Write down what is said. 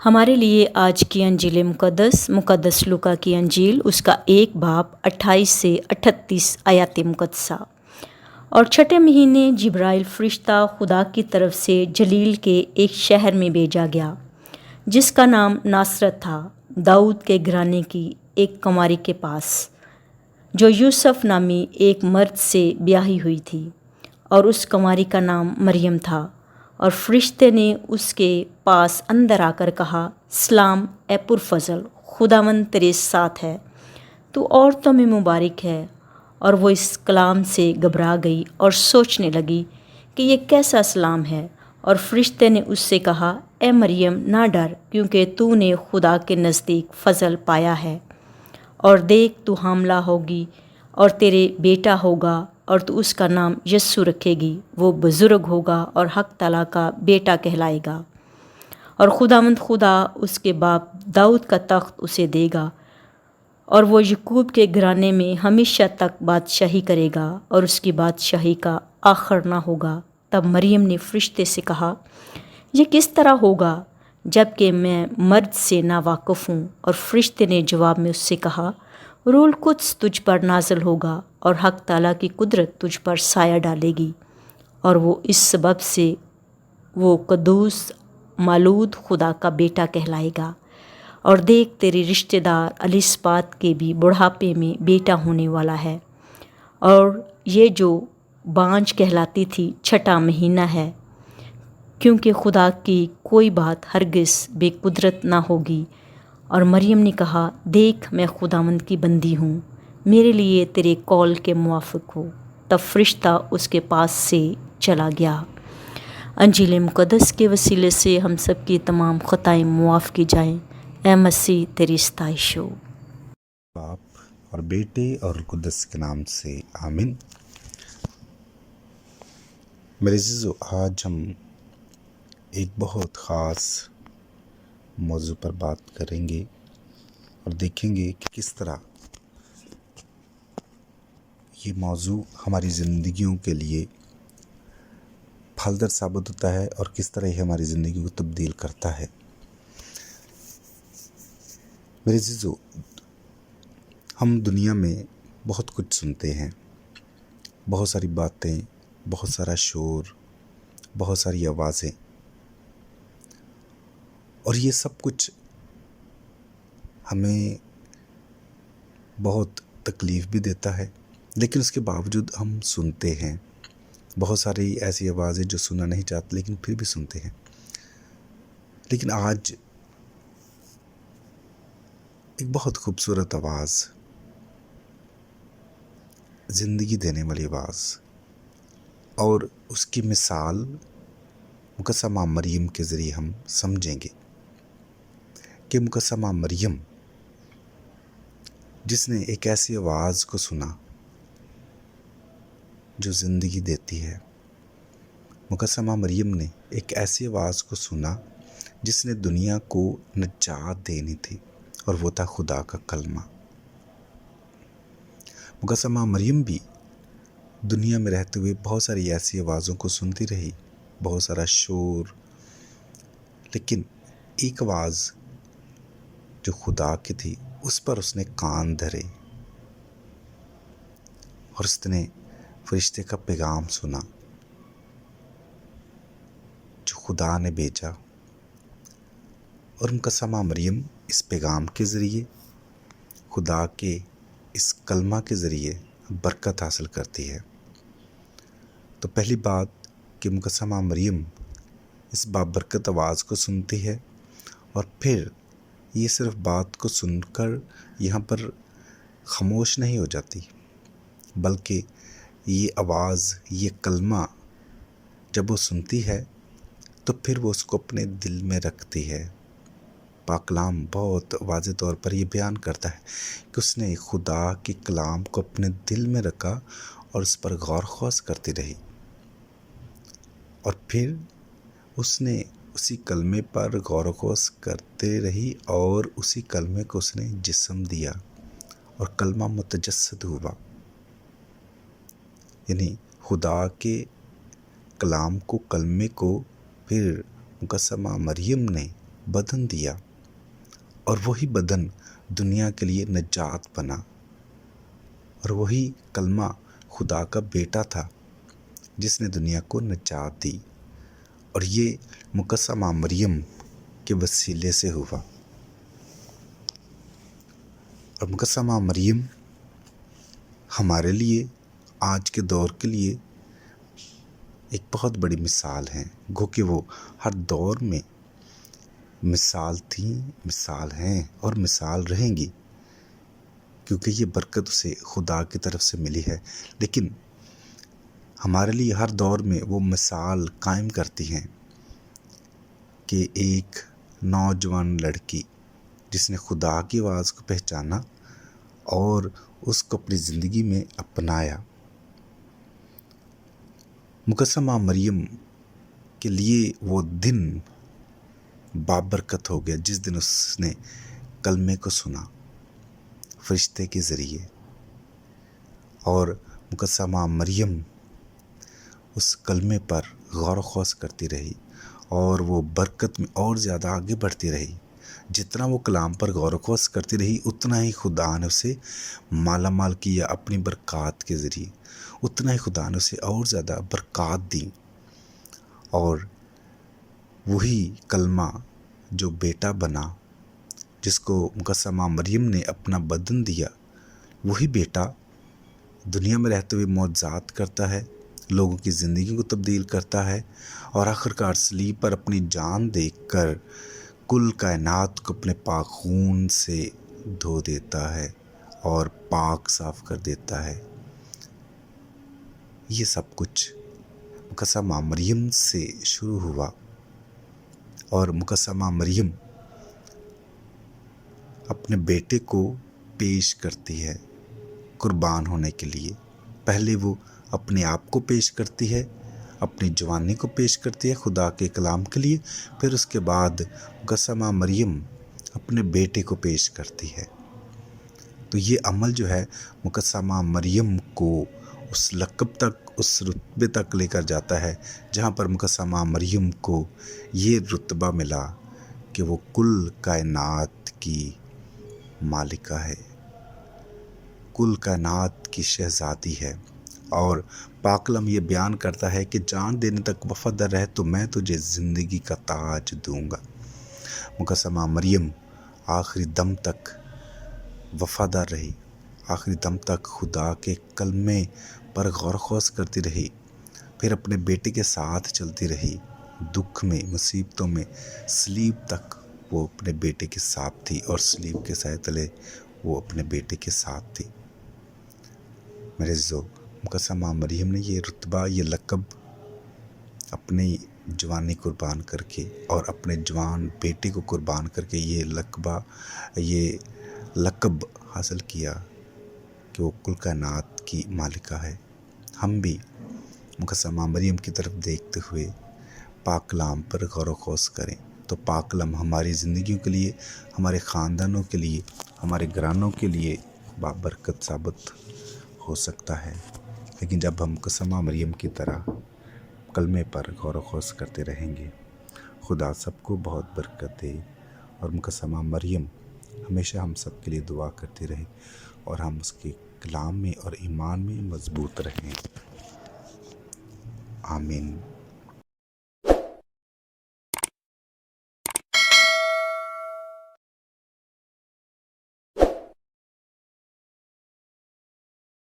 ہمارے لیے آج کی انجیل مقدس لوکا کی انجیل اس کا 1 باب 28 سے 38 آیات مقدسہ۔ اور چھٹے مہینے جبرائیل فرشتہ خدا کی طرف سے جلیل کے ایک شہر میں بھیجا گیا جس کا نام ناصرت تھا، داؤد کے گھرانے کی ایک کنواری کے پاس، جو یوسف نامی ایک مرد سے بیاہی ہوئی تھی، اور اس کنواری کا نام مریم تھا۔ اور فرشتے نے اس کے پاس اندر آ کر کہا، سلام اے پرفضل، خداوند تیرے ساتھ ہے، تو عورتوں میں مبارک ہے۔ اور وہ اس کلام سے گھبرا گئی اور سوچنے لگی کہ یہ کیسا سلام ہے۔ اور فرشتے نے اس سے کہا، اے مریم نہ ڈر، کیونکہ تو نے خدا کے نزدیک فضل پایا ہے۔ اور دیکھ، تو حاملہ ہوگی اور تیرے بیٹا ہوگا، اور تو اس کا نام یسوع رکھے گی۔ وہ بزرگ ہوگا اور حق تعالیٰ کا بیٹا کہلائے گا، اور خداوند خدا اس کے باپ داؤد کا تخت اسے دے گا، اور وہ یعقوب کے گھرانے میں ہمیشہ تک بادشاہی کرے گا، اور اس کی بادشاہی کا آخر نہ ہوگا۔ تب مریم نے فرشتے سے کہا، یہ کس طرح ہوگا جب کہ میں مرد سے ناواقف ہوں؟ اور فرشتے نے جواب میں اس سے کہا، روح القدس تجھ پر نازل ہوگا، اور حق تعالیٰ کی قدرت تجھ پر سایہ ڈالے گی، اور وہ اس سبب سے وہ قدوس مولود خدا کا بیٹا کہلائے گا۔ اور دیکھ، تیری رشتہ دار الصبات کے بھی بڑھاپے میں بیٹا ہونے والا ہے، اور یہ جو بانجھ کہلاتی تھی 6واں مہینہ ہے، کیونکہ خدا کی کوئی بات ہرگز بے قدرت نہ ہوگی۔ اور مریم نے کہا، دیکھ، میں خداوند کی بندی ہوں، میرے لیے تیرے قول کے موافق ہو۔ تب فرشتہ اس کے پاس سے چلا گیا۔ انجیل مقدس کے وسیلے سے ہم سب کی تمام خطائیں معاف کی جائیں۔ اے مسیح، تیری ستائش ہو۔ باپ اور بیٹے اور القدس کے نام سے آمین۔ میرے عزیزو، آج ہم ایک بہت خاص موضوع پر بات کریں گے اور دیکھیں گے کہ کس طرح یہ موضوع ہماری زندگیوں کے لیے پھلدار ثابت ہوتا ہے اور کس طرح یہ ہماری زندگی کو تبدیل کرتا ہے۔ میرے عزیزو، ہم دنیا میں بہت کچھ سنتے ہیں، بہت ساری باتیں، بہت سارا شور، بہت ساری آوازیں، اور یہ سب کچھ ہمیں بہت تکلیف بھی دیتا ہے، لیکن اس کے باوجود ہم سنتے ہیں۔ بہت ساری ایسی آوازیں جو سننا نہیں چاہتے لیکن پھر بھی سنتے ہیں۔ لیکن آج ایک بہت خوبصورت آواز، زندگی دینے والی آواز، اور اس کی مثال مقدسہ مریم کے ذریعے ہم سمجھیں گے کہ مقدسہ مریم جس نے ایک ایسی آواز کو سنا جو زندگی دیتی ہے، مقدسہ مریم نے ایک ایسی آواز کو سنا جس نے دنیا کو نجات دینی تھی، اور وہ تھا خدا کا کلمہ۔ مقدسہ مریم بھی دنیا میں رہتے ہوئے بہت ساری ایسی آوازوں کو سنتی رہی، بہت سارا شور، لیکن ایک آواز جو خدا کی تھی اس پر اس نے کان دھرے، اور اس نے فرشتے کا پیغام سنا جو خدا نے بھیجا، اور مقدسہ مریم اس پیغام کے ذریعے، خدا کے اس کلمہ کے ذریعے برکت حاصل کرتی ہے۔ تو پہلی بات کہ مقدسہ مریم اس بابرکت آواز کو سنتی ہے، اور پھر یہ صرف بات کو سن کر یہاں پر خاموش نہیں ہو جاتی، بلکہ یہ آواز، یہ کلمہ جب وہ سنتی ہے تو پھر وہ اس کو اپنے دل میں رکھتی ہے۔ پاک کلام بہت واضح طور پر یہ بیان کرتا ہے کہ اس نے خدا کے کلام کو اپنے دل میں رکھا اور اس پر غور خوض کرتی رہی، اور پھر اس نے اسی کلمے پر غور و خوض کرتے رہی، اور اسی کلمے کو اس نے جسم دیا، اور کلمہ متجسد ہوا، یعنی خدا کے کلام کو، کلمے کو پھر مقدسہ مریم نے بدن دیا، اور وہی بدن دنیا کے لیے نجات بنا، اور وہی کلمہ خدا کا بیٹا تھا جس نے دنیا کو نجات دی، اور یہ مقدسہ ماں مریم کے وسیلے سے ہوا۔ اور مقدسہ ماں مریم ہمارے لیے، آج کے دور کے لیے ایک بہت بڑی مثال ہیں، گو کہ وہ ہر دور میں مثال تھیں، مثال ہیں اور مثال رہیں گی، کیونکہ یہ برکت اسے خدا کی طرف سے ملی ہے۔ لیکن ہمارے لیے ہر دور میں وہ مثال قائم کرتی ہیں کہ ایک نوجوان لڑکی جس نے خدا کی آواز کو پہچانا اور اس کو اپنی زندگی میں اپنایا۔ مقدسہ ماں مریم کے لیے وہ دن بابرکت ہو گیا جس دن اس نے کلمے کو سنا فرشتے کے ذریعے، اور مقدسہ ماں مریم اس کلمے پر غور و خوض کرتی رہی، اور وہ برکت میں اور زیادہ آگے بڑھتی رہی۔ جتنا وہ کلام پر غور و خوض کرتی رہی، اتنا ہی خدا نے اسے مالا مال کیا اپنی برکات کے ذریعے، اتنا ہی خدا نے اسے اور زیادہ برکات دی، اور وہی کلمہ جو بیٹا بنا، جس کو مقدسہ ماں مریم نے اپنا بدن دیا، وہی بیٹا دنیا میں رہتے ہوئے معجزات کرتا ہے، لوگوں کی زندگی کو تبدیل کرتا ہے، اور آخرکار صلیب پر اپنی جان دے کر کل کائنات کو اپنے پاک خون سے دھو دیتا ہے اور پاک صاف کر دیتا ہے۔ یہ سب کچھ مقدسہ ماں مریم سے شروع ہوا، اور مقدسہ ماں مریم اپنے بیٹے کو پیش کرتی ہے قربان ہونے کے لیے۔ پہلے وہ اپنے آپ کو پیش کرتی ہے، اپنی جوانی کو پیش کرتی ہے خدا کے کلام کے لیے، پھر اس کے بعد مقدسہ ماں مریم اپنے بیٹے کو پیش کرتی ہے۔ تو یہ عمل جو ہے مقدسہ ماں مریم کو اس لقب تک، اس رتبے تک لے کر جاتا ہے جہاں پر مقدسہ ماں مریم کو یہ رتبہ ملا کہ وہ کل کائنات کی مالکہ ہے، کل کائنات کی شہزادی ہے، اور پاک کلام یہ بیان کرتا ہے کہ جان دینے تک وفادار رہے تو میں تجھے زندگی کا تاج دوں گا۔ مقدسہ ماں مریم آخری دم تک وفادار رہی، آخری دم تک خدا کے کلمے پر غور و خوض کرتی رہی، پھر اپنے بیٹے کے ساتھ چلتی رہی، دکھ میں، مصیبتوں میں، صلیب تک وہ اپنے بیٹے کے ساتھ تھی، اور صلیب کے سائے تلے وہ اپنے بیٹے کے ساتھ تھی۔ میرے عزیزو، مقدسہ ماں مریم نے یہ رتبہ، یہ لقب اپنی جوانی قربان کر کے اور اپنے جوان بیٹے کو قربان کر کے یہ لقب حاصل کیا کہ وہ کل کائنات کی مالکہ ہے۔ ہم بھی مقدسہ ماں مریم کی طرف دیکھتے ہوئے پاک کلام پر غور و خوض کریں، تو پاک کلام ہماری زندگیوں کے لیے، ہمارے خاندانوں کے لیے، ہمارے گھرانوں کے لیے بابرکت ثابت ہو سکتا ہے۔ لیکن جب ہم مقدسہ ماں مریم کی طرح کلمے پر غور و خوض کرتے رہیں گے، خدا سب کو بہت برکت دے، اور مقدسہ ماں مریم ہمیشہ ہم سب کے لیے دعا کرتی رہے، اور ہم اس کے کلام میں اور ایمان میں مضبوط رہیں۔ آمین۔